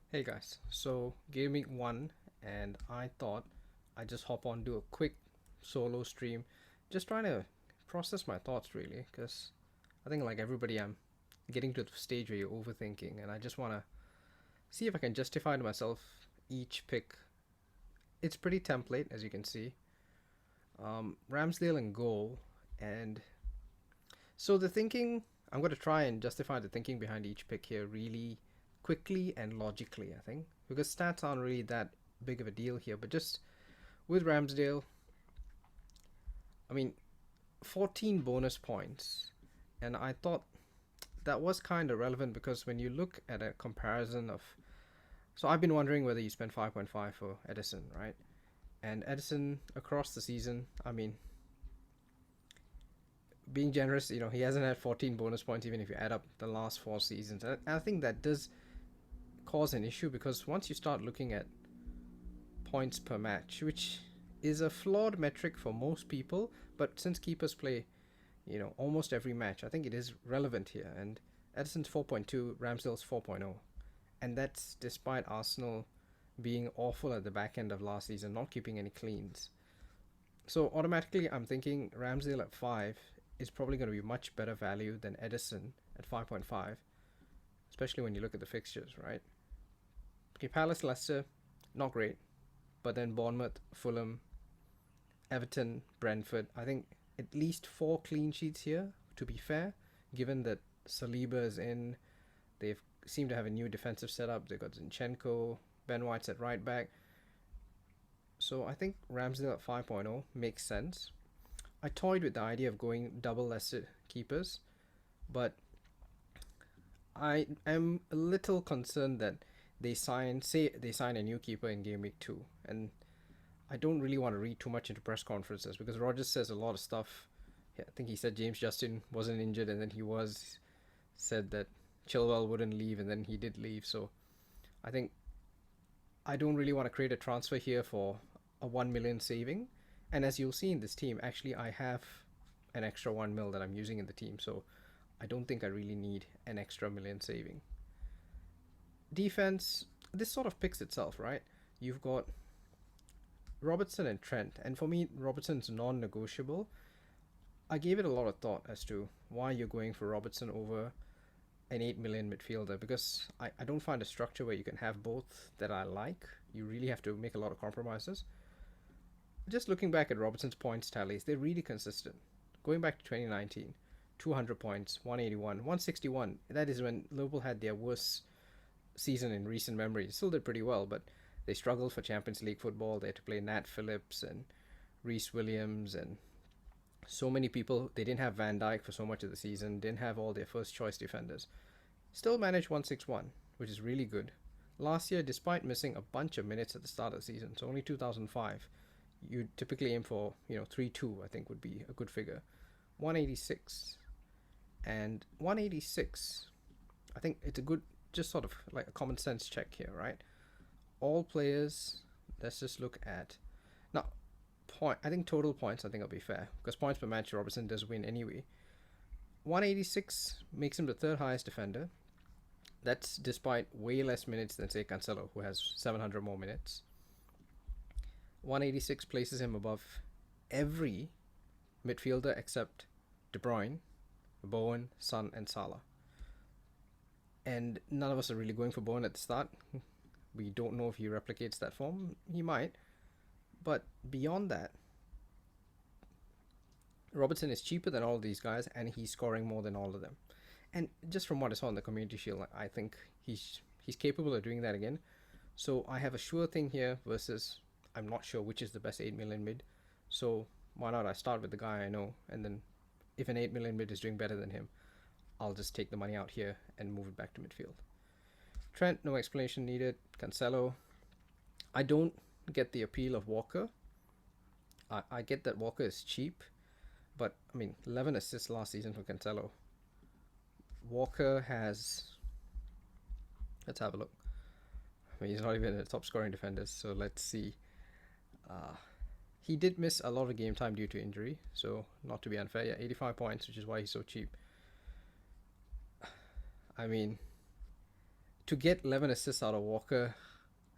Hey guys, so game week one, and I thought I'd just hop on, do a quick solo stream, just trying to process my thoughts really, because I think like everybody, I'm getting to the stage where you're overthinking, and I just want to see if I can justify to myself each pick. It's pretty template, as you can see. Ramsdale in goal, and so the thinking, I'm going to try and justify the thinking behind each pick here really quickly and logically, I think, because stats aren't really that big of a deal here. But just with Ramsdale, I mean, 14 bonus points, and I thought that was kind of relevant because when you look at a comparison of, so I've been wondering whether you spend 5.5 for Edison, right? And Edison across the season, I mean, being generous, he hasn't had 14 bonus points even if you add up the last four seasons. And I think that does cause an issue because once you start looking at points per match, which is a flawed metric for most people, but since keepers play, almost every match, I think it is relevant here. And Edison's 4.2, Ramsdale's 4.0. And that's despite Arsenal being awful at the back end of last season, not keeping any cleans. So automatically, I'm thinking Ramsdale at 5 is probably going to be much better value than Edison at 5.5, especially when you look at the fixtures, right? Okay, Palace, Leicester, not great. But then Bournemouth, Fulham, Everton, Brentford. I think at least four clean sheets here, to be fair, given that Saliba is in. They seem to have a new defensive setup. They've got Zinchenko, Ben White's at right back. So I think Ramsdale at 5.0 makes sense. I toyed with the idea of going double Leicester keepers, but I am a little concerned that they sign a new keeper in game week 2, and I don't really want to read too much into press conferences because Rogers says a lot of stuff. I think he said James Justin wasn't injured and then he was, said that Chilwell wouldn't leave and then he did leave. So I think I don't really want to create a transfer here for a 1 million saving. And as you'll see in this team, actually I have an extra 1 mil that I'm using in the team. So I don't think I really need an extra million saving. Defense, this sort of picks itself, right? You've got Robertson and Trent, and for me, Robertson's non-negotiable. I gave it a lot of thought as to why you're going for Robertson over an 8 million midfielder because I don't find a structure where you can have both that I like. You really have to make a lot of compromises. Just looking back at Robertson's points tallies, they're really consistent. Going back to 2019, 200 points, 181, 161. That is when Liverpool had their worst season in recent memory. Still did pretty well, but they struggled for Champions League football. They had to play Nat Phillips and Rhys Williams and so many people. They didn't have Van Dijk for so much of the season, didn't have all their first choice defenders. Still managed 161, which is really good. Last year, despite missing a bunch of minutes at the start of the season, so only 2005, you typically aim for 3-2. I think would be a good figure. 186 and 186. I think it's a good, just sort of like a common sense check here, right? All players. Let's just look at now. Point. I think total points. I think will be fair because points per match, Robertson does win anyway. 186 makes him the third highest defender. That's despite way less minutes than say Cancelo, who has 700 more minutes. 186 places him above every midfielder except De Bruyne, Bowen, Son, and Salah. And none of us are really going for Bowen at the start. We don't know if he replicates that form. He might. But beyond that, Robertson is cheaper than all of these guys and he's scoring more than all of them. And just from what I saw in the Community Shield, I think he's capable of doing that again. So I have a sure thing here versus I'm not sure which is the best 8 million mid. So why not I start with the guy I know, and then if an 8 million mid is doing better than him, I'll just take the money out here and move it back to midfield. Trent, no explanation needed. Cancelo, I don't get the appeal of Walker. I get that Walker is cheap, but I mean 11 assists last season for Cancelo. Walker has, let's have a look. I mean, he's not even a top scoring defender, so let's see. He did miss a lot of game time due to injury, so not to be unfair. Yeah, 85 points, which is why he's so cheap. I mean, to get 11 assists out of Walker,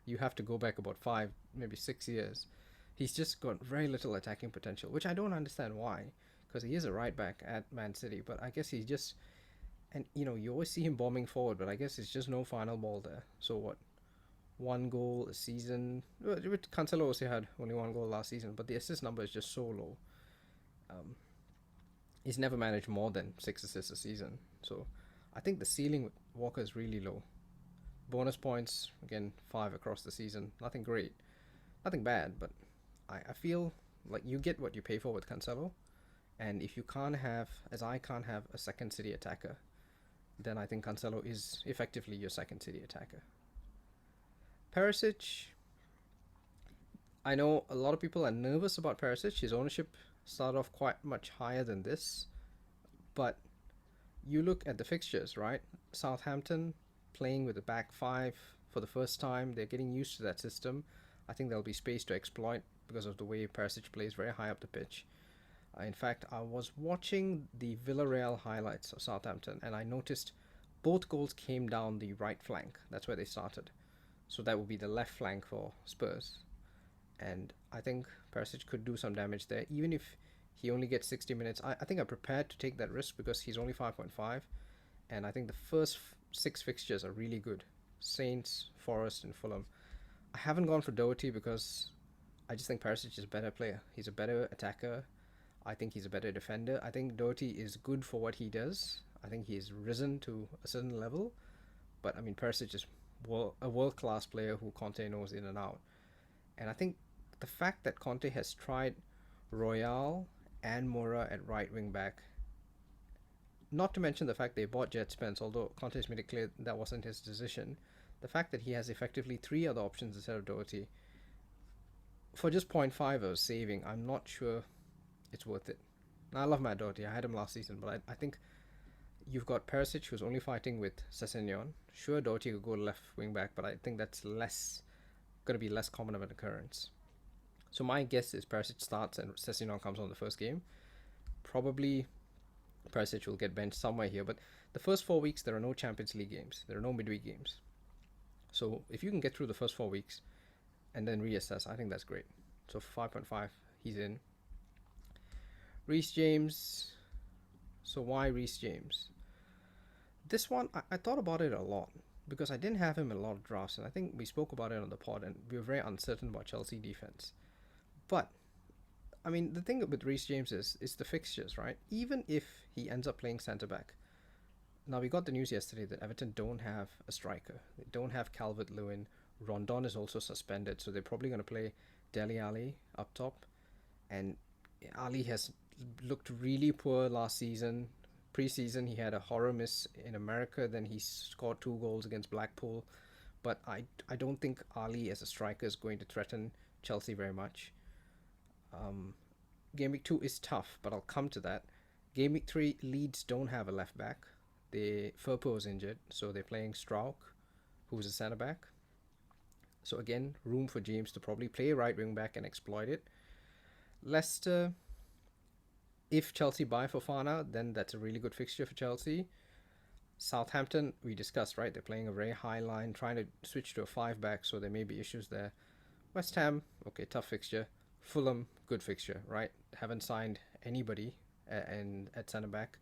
you have to go back about 5, maybe 6 years. He's just got very little attacking potential, which I don't understand why, because he is a right back at Man City, but I guess he's just, and you always see him bombing forward, but I guess it's just no final ball there. So what? One goal a season. With Cancelo also had only one goal last season, but the assist number is just so low. He's never managed more than 6 assists a season. So I think the ceiling with Walker is really low. Bonus points, again, 5 across the season. Nothing great. Nothing bad, but I feel like you get what you pay for with Cancelo. And if you can't have, as I can't have, a second City attacker, then I think Cancelo is effectively your second City attacker. Perisic, I know a lot of people are nervous about Perisic. His ownership started off quite much higher than this. But you look at the fixtures, right? Southampton playing with the back 5 for the first time. They're getting used to that system. I think there'll be space to exploit because of the way Perisic plays very high up the pitch. In fact, I was watching the Villarreal highlights of Southampton and I noticed both goals came down the right flank. That's where they started. So that would be the left flank for Spurs. And I think Perisic could do some damage there. Even if he only gets 60 minutes, I think I'm prepared to take that risk because he's only 5.5. And I think the first 6 fixtures are really good. Saints, Forest and Fulham. I haven't gone for Doherty because I just think Perisic is a better player. He's a better attacker. I think he's a better defender. I think Doherty is good for what he does. I think he's risen to a certain level. But I mean, Perisic is a world-class player who Conte knows in and out. And I think the fact that Conte has tried Royale and Moura at right wing back, not to mention the fact they bought Jet Spence, although Conte's made it clear that wasn't his decision, the fact that he has effectively 3 other options instead of Doherty, for just 0.5 of saving, I'm not sure it's worth it. Now, I love Matt Doherty. I had him last season, but I think you've got Perisic, who's only fighting with Sessegnon. Sure, Doherty could go left wing back, but I think that's going to be less common of an occurrence. So my guess is Perisic starts and Sessegnon comes on the first game. Probably Perisic will get benched somewhere here, but the first 4 weeks there are no Champions League games. There are no midweek games. So if you can get through the first 4 weeks and then reassess, I think that's great. So 5.5, he's in. Rhys James. So why Rhys James? This one, I thought about it a lot because I didn't have him in a lot of drafts, and I think we spoke about it on the pod, and we were very uncertain about Chelsea defense. But I mean, the thing with Rhys James is the fixtures, right? Even if he ends up playing centre back. Now, we got the news yesterday that Everton don't have a striker. They don't have Calvert-Lewin. Rondon is also suspended, so they're probably going to play Dele Alli up top. And Ali has looked really poor last season. Pre-season, he had a horror miss in America. Then he scored 2 goals against Blackpool. But I don't think Ali as a striker is going to threaten Chelsea very much. Game week 2 is tough, but I'll come to that. Game week 3, Leeds don't have a left back. Firpo is injured, so they're playing Strauch, who's a centre back. So again, room for James to probably play right wing back and exploit it. Leicester, if Chelsea buy Fofana, then that's a really good fixture for Chelsea. Southampton, we discussed, right? They're playing a very high line, trying to switch to a 5-back, so there may be issues there. West Ham, okay, tough fixture. Fulham, good fixture, right? Haven't signed anybody at centre back.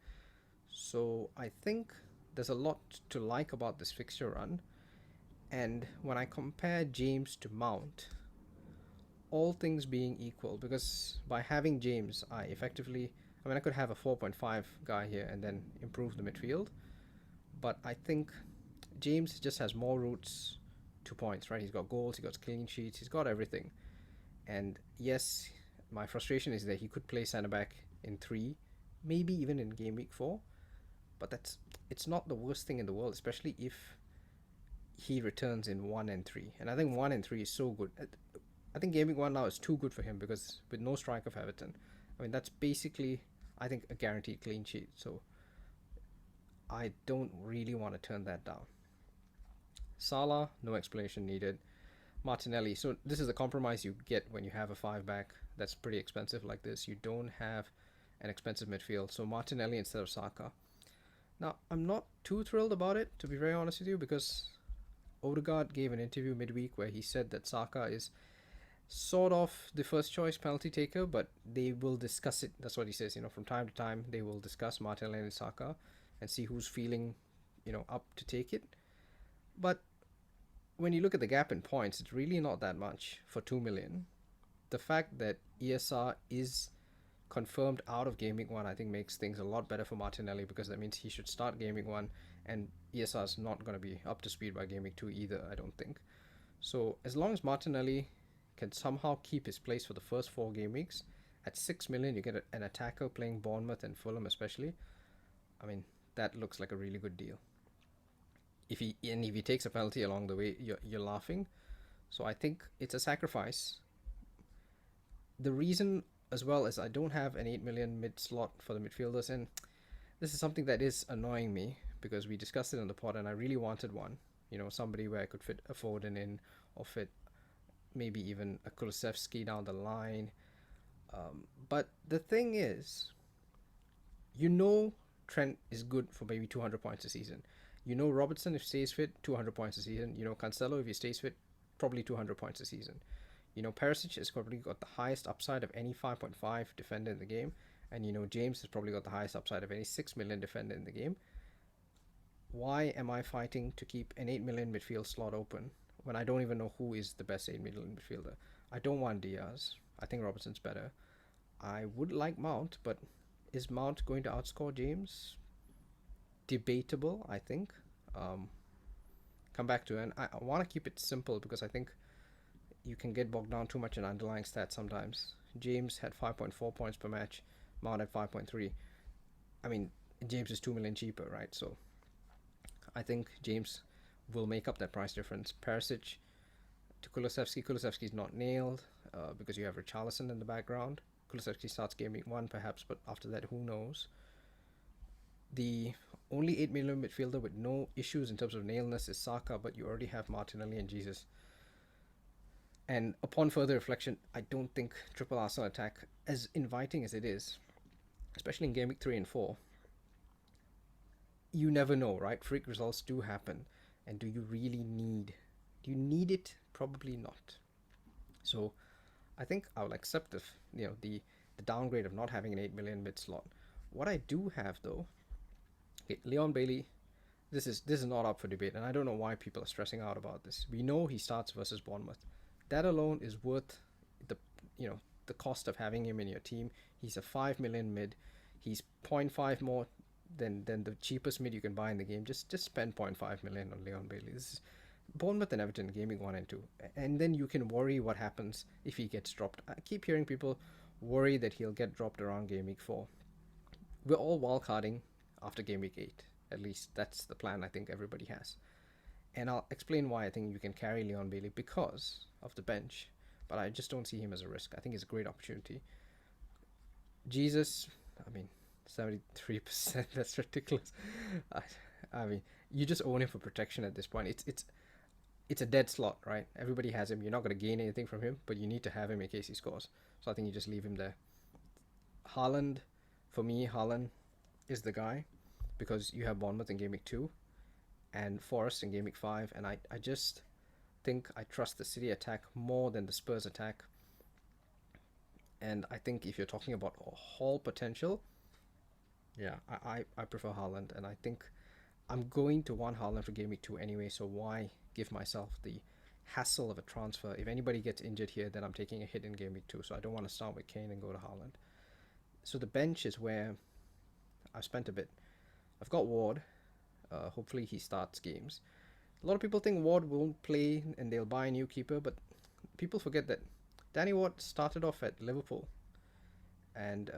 So I think there's a lot to like about this fixture run. And when I compare James to Mount, all things being equal, because by having James, I could have a 4.5 guy here and then improve the midfield. But I think James just has more routes to points, right? He's got goals, he's got clean sheets, he's got everything. And yes, my frustration is that he could play centre back in 3, maybe even in game week 4. But it's not the worst thing in the world, especially if he returns in 1 and 3. And I think 1 and 3 is so good. I think game week 1 now is too good for him because with no striker for Everton, I mean, that's basically, I think, a guaranteed clean sheet. So I don't really want to turn that down. Salah, no explanation needed. Martinelli, so this is the compromise you get when you have a 5-back that's pretty expensive like this. You don't have an expensive midfield, so Martinelli instead of Saka. Now, I'm not too thrilled about it, to be very honest with you, because Odegaard gave an interview midweek where he said that Saka is sort of the first choice penalty taker, but they will discuss it. That's what he says. From time to time, they will discuss Martinelli and Saka and see who's feeling, up to take it. But when you look at the gap in points, it's really not that much for 2 million. The fact that ESR is confirmed out of Game Week 1, I think makes things a lot better for Martinelli, because that means he should start Game Week 1, and ESR is not going to be up to speed by Game Week 2 either, I don't think. So as long as Martinelli can somehow keep his place for the first 4 game weeks, at 6 million you get an attacker playing Bournemouth and Fulham especially. I mean, that looks like a really good deal. If he takes a penalty along the way, you're laughing. So I think it's a sacrifice. The reason as well is I don't have an 8 million mid slot for the midfielders, and this is something that is annoying me, because we discussed it on the pod and I really wanted one. Somebody where I could fit a Foden in, or fit maybe even a Kulusevski down the line. But the thing is, Trent is good for maybe 200 points a season. Robertson, if stays fit, 200 points a season. Cancelo, if he stays fit, probably 200 points a season. Perisic has probably got the highest upside of any 5.5 defender in the game. And, James has probably got the highest upside of any 6 million defender in the game. Why am I fighting to keep an 8 million midfield slot open when I don't even know who is the best 8 million midfielder? I don't want Diaz. I think Robertson's better. I would like Mount, but is Mount going to outscore James? Debatable, I think. Come back to it. And I want to keep it simple, because I think you can get bogged down too much in underlying stats sometimes. James had 5.4 points per match. Mount had 5.3. I mean, James is 2 million cheaper, right? So I think James will make up that price difference. Perisic to Kulusevski. Kulusevski's not nailed because you have Richarlison in the background. Kulusevski starts Game Week 1 perhaps, but after that, who knows? The only 8 million midfielder with no issues in terms of nailness is Saka, but you already have Martinelli and Jesus. And upon further reflection, I don't think triple Arsenal attack, as inviting as it is, especially in Game Week 3 and 4, you never know, right? Freak results do happen. And do you really need it? Probably not. So I think I'll accept the downgrade of not having an 8 million mid slot. What I do have though, Leon Bailey, this is not up for debate, and I don't know why people are stressing out about this. We know he starts versus Bournemouth. That alone is worth the cost of having him in your team. He's a 5 million mid. He's 0.5 more than the cheapest mid you can buy in the game. Just spend 0.5 million on Leon Bailey. This is Bournemouth and Everton Game Week 1 and 2. And then you can worry what happens if he gets dropped. I keep hearing people worry that he'll get dropped around Game Week 4. We're all wildcarding after Game Week 8. At least that's the plan I think everybody has. And I'll explain why I think you can carry Leon Bailey, because of the bench. But I just don't see him as a risk. I think it's a great opportunity. Jesus, 73%, that's ridiculous. I mean, you just own him for protection at this point. It's a dead slot, right? Everybody has him. You're not going to gain anything from him, but you need to have him in case he scores. So I think you just leave him there. Haaland, for me, Haaland is the guy, because you have Bournemouth in Game Week 2 and Forest in Game Week 5, and I just think I trust the City attack more than the Spurs attack. And I think if you're talking about haul potential, yeah, I prefer Haaland, and I think I'm going to want Haaland for Game Week 2 anyway, so why give myself the hassle of a transfer? If anybody gets injured here, then I'm taking a hit in Game Week 2, so I don't want to start with Kane and go to Haaland. So the bench is where I've spent a bit. I've got Ward. Hopefully he starts games. A lot of people think Ward won't play and they'll buy a new keeper, but people forget that Danny Ward started off at Liverpool. And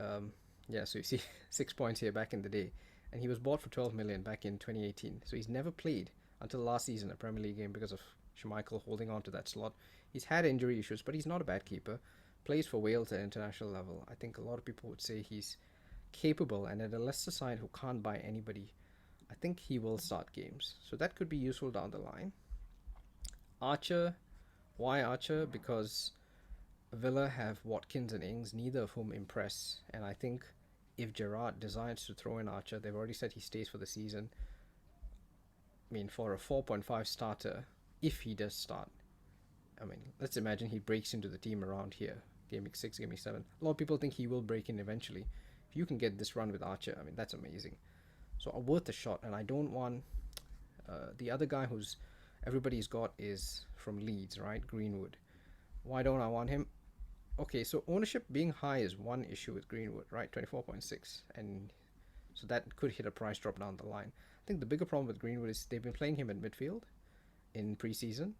so you see 6 points here back in the day. And he was bought for 12 million back in 2018. So he's never played until last season, a Premier League game, because of Schmeichel holding on to that slot. He's had injury issues, but he's not a bad keeper. Plays for Wales at international level. I think a lot of people would say he's capable, and at a Leicester side who can't buy anybody, I think he will start games. So that could be useful down the line. Archer. Why Archer? Because Villa have Watkins and Ings, neither of whom impress. And I think if Gerrard decides to throw in Archer, they've already said he stays for the season. I mean, for a 4.5 starter, if he does start. I mean, let's imagine he breaks into the team around here, game week 6, game week 7. A lot of people think he will break in eventually. If you can get this run with Archer, I mean, that's amazing. So worth a shot, and I don't want the other guy who's everybody's got is from Leeds, right? Greenwood. Why don't I want him? Okay, so ownership being high is one issue with Greenwood, right? 24.6, and so that could hit a price drop down the line. I think the bigger problem with Greenwood is they've been playing him in midfield in preseason,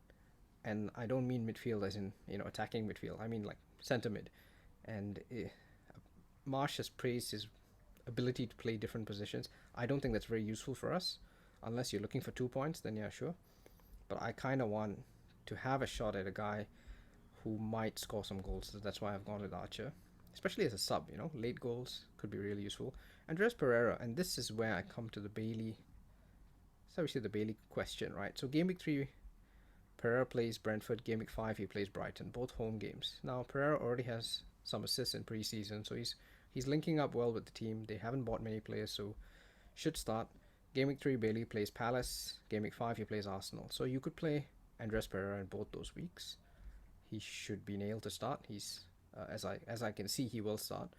and I don't mean midfield as in attacking midfield. I mean like centre mid, and Marsh has praised his ability to play different positions. I don't think that's very useful for us, unless you're looking for 2 points. Then yeah, sure. But I kind of want to have a shot at a guy who might score some goals. So that's why I've gone with Archer, especially as a sub. Late goals could be really useful. Andres Pereira, and this is where I come to the Bailey. So obviously the Bailey question, right? So game week 3, Pereira plays Brentford. Game week 5, he plays Brighton. Both home games. Now Pereira already has some assists in preseason, so he's linking up well with the team. They haven't bought many players, so should start. Game week 3, Bailey plays Palace. Game week 5, he plays Arsenal. So you could play Andres Pereira in both those weeks. He should be nailed to start. He's as I can see, he will start.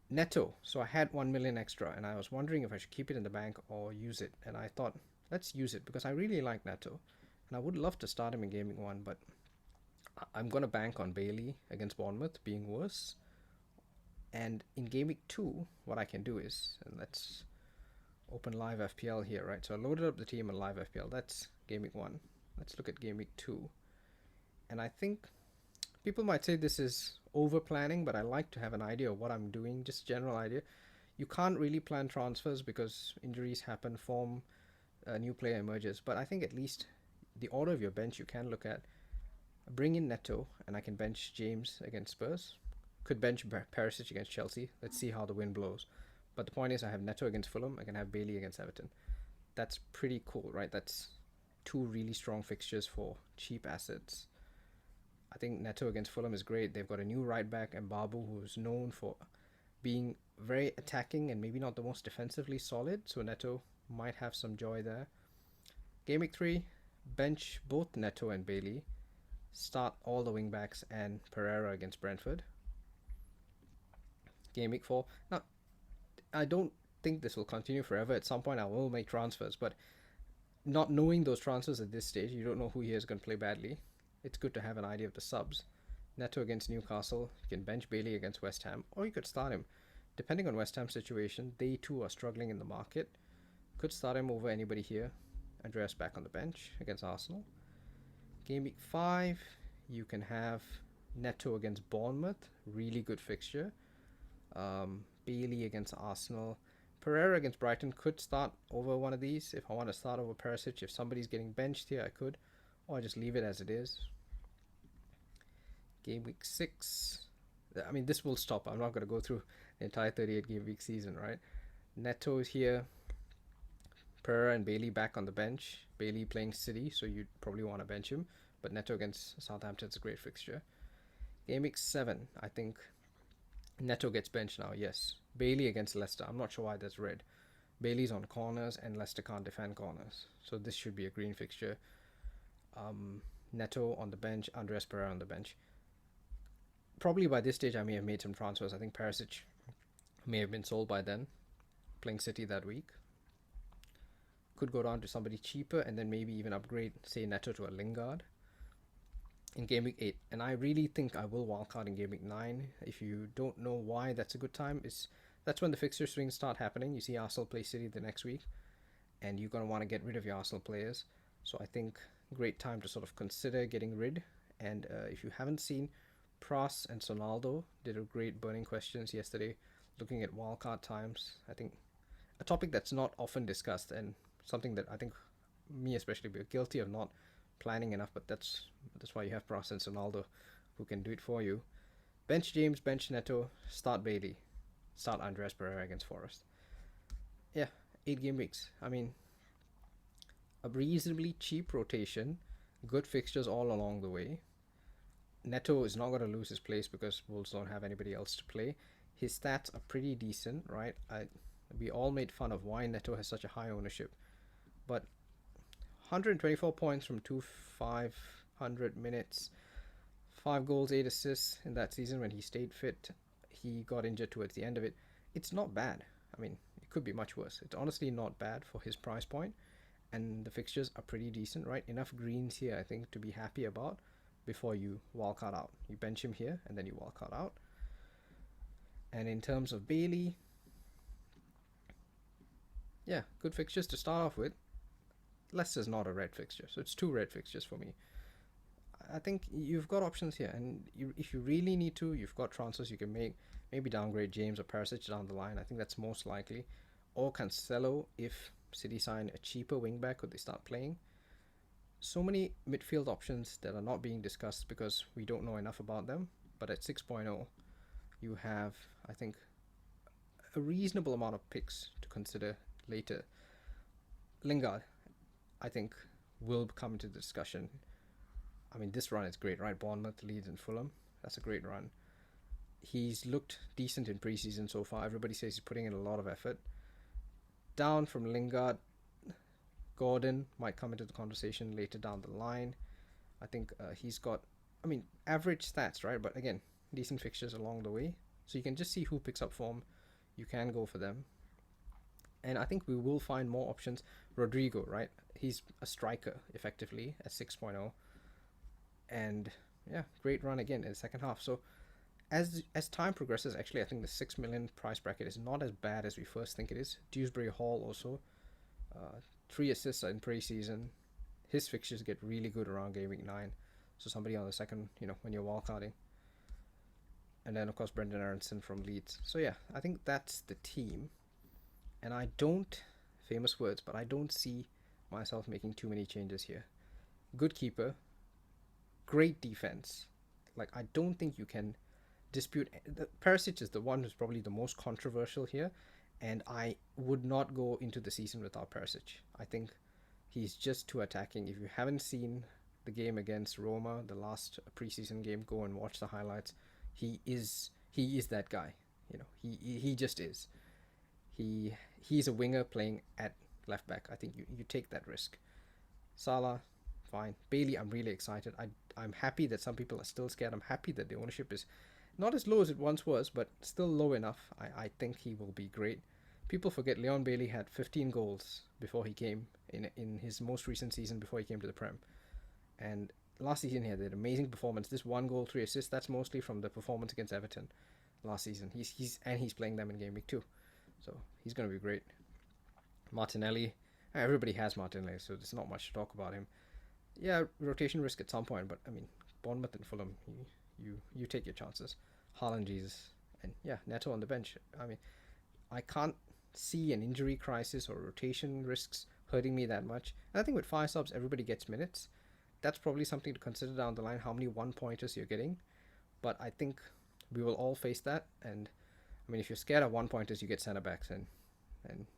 Neto. So I had 1 million extra, and I was wondering if I should keep it in the bank or use it. And I thought, let's use it because I really like Neto, and I would love to start him in game week 1, but I'm gonna bank on Bailey against Bournemouth being worse. And in game week 2, what I can do is, and let's open live FPL here, right? So I loaded up the team in live FPL. That's game week 1. Let's look at game week 2. And I think people might say this is over planning, but I like to have an idea of what I'm doing, just general idea. You can't really plan transfers because injuries happen, form, a new player emerges. But I think at least the order of your bench you can look at. Bring in Neto, and I can bench James against Spurs. Could bench Perisic against Chelsea. Let's see how the wind blows. But the point is I have Neto against Fulham. I can have Bailey against Everton. That's pretty cool, right? That's 2 really strong fixtures for cheap assets. I think Neto against Fulham is great. They've got a new right back, and Babu, who's known for being very attacking and maybe not the most defensively solid. So Neto might have some joy there. Game week 3, bench both Neto and Bailey. Start all the wing backs and Pereira against Brentford. Game week 4. Now, I don't think this will continue forever. At some point I will make transfers, but not knowing those transfers at this stage, you don't know who here is going to play badly. It's good to have an idea of the subs. Neto against Newcastle. You can bench Bailey against West Ham, or you could start him. Depending on West Ham's situation, they too are struggling in the market. Could start him over anybody here. Andreas back on the bench against Arsenal. Game week 5, you can have Neto against Bournemouth. Really good fixture. Bailey against Arsenal. Pereira against Brighton could start over one of these. If I want to start over Perisic, if somebody's getting benched here, I could. Or I just leave it as it is. Game week 6. I mean, this will stop. I'm not going to go through the entire 38 game week season, right? Neto is here. Pereira and Bailey back on the bench. Bailey playing City, so you'd probably want to bench him. But Neto against Southampton is a great fixture. Game week 7, I think Neto gets benched now, yes. Bailey against Leicester. I'm not sure why that's red. Bailey's on corners and Leicester can't defend corners. So this should be a green fixture. Neto on the bench, Andres Pereira on the bench. Probably by this stage I may have made some transfers. I think Perisic may have been sold by then, playing City that week. Could go down to somebody cheaper and then maybe even upgrade, say, Neto to a Lingard in game week 8. And I really think I will wildcard in game week 9. If you don't know why that's a good time, that's when the fixture swings start happening. You see Arsenal play City the next week, and you're going to want to get rid of your Arsenal players. So I think great time to sort of consider getting rid. And if you haven't seen, Pras and Sonaldo did a great burning questions yesterday looking at wildcard times. I think a topic that's not often discussed and something that I think me especially be guilty of not planning enough, but that's why you have Pras and Sonaldo who can do it for you. Bench James, bench Neto, start Bailey, start Andres Pereira against Forest. Yeah, 8 game weeks. I mean, a reasonably cheap rotation, good fixtures all along the way. Neto is not going to lose his place because Wolves don't have anybody else to play. His stats are pretty decent, right? We all made fun of why Neto has such a high ownership, but 124 points from 500 minutes, 5 goals, 8 assists in that season when he stayed fit. He got injured towards the end of it. It's not bad. I mean, it could be much worse. It's honestly not bad for his price point, and the fixtures are pretty decent, right? Enough greens here, I think, to be happy about before you wildcard out. You bench him here, and then you wildcard out. And in terms of Bailey, yeah, good fixtures to start off with. Leicester's not a red fixture, so it's 2 red fixtures for me. I think you've got options here, and if you really need to, you've got transfers you can make. Maybe downgrade James or Perisic down the line. I think that's most likely. Or Cancelo if City sign a cheaper wingback or they start playing. So many midfield options that are not being discussed because we don't know enough about them. But at 6.0, you have, I think, a reasonable amount of picks to consider later. Lingard, I think, will come into the discussion. I mean, this run is great, right? Bournemouth, Leeds and Fulham. That's a great run. He's looked decent in preseason so far. Everybody says he's putting in a lot of effort. Down from Lingard, Gordon might come into the conversation later down the line. I think he's got, I mean, average stats, right? But again, decent fixtures along the way. So you can just see who picks up form. You can go for them. And I think we will find more options. Rodrigo, right? He's a striker, effectively, at 6.0. And yeah, great run again in the second half. So as time progresses, actually, I think the 6 million price bracket is not as bad as we first think it is. Dewsbury Hall also, 3 assists in pre-season. His fixtures get really good around game week 9. So somebody on the second, when you're wildcarding. And then, of course, Brendan Aronson from Leeds. So yeah, I think that's the team. And I don't, famous words, but I don't see myself making too many changes here. Good keeper. Great defense. Like, I don't think you can dispute. Perisic is the one who's probably the most controversial here, and I would not go into the season without Perisic. I think he's just too attacking. If you haven't seen the game against Roma, the last preseason game, go and watch the highlights. He is that guy. He just is. He's a winger playing at left back. I think you take that risk. Salah, fine. Bailey, I'm really excited. I'm happy that some people are still scared. I'm happy that the ownership is not as low as it once was, but still low enough. I think he will be great. People forget Leon Bailey had 15 goals before he came in his most recent season before he came to the Prem. And last season he had an amazing performance. This 1 goal, 3 assists, that's mostly from the performance against Everton last season. He's playing them in game week 2. So he's going to be great. Martinelli, everybody has Martinelli, so there's not much to talk about him. Yeah, rotation risk at some point, but I mean, Bournemouth and Fulham, you take your chances. Haaland, Jesus, and yeah, Neto on the bench. I mean, I can't see an injury crisis or rotation risks hurting me that much. And I think with 5 subs, everybody gets minutes. That's probably something to consider down the line, how many 1-pointers you're getting. But I think we will all face that. And I mean, if you're scared of 1-pointers, you get centre backs, and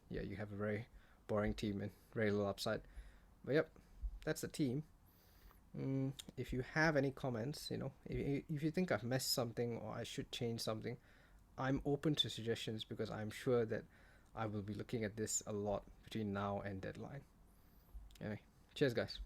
yeah, you have a very boring team and very little upside. But yep, that's the team. If you have any comments, if you think I've messed something or I should change something, I'm open to suggestions because I'm sure that I will be looking at this a lot between now and deadline. Anyway, cheers guys.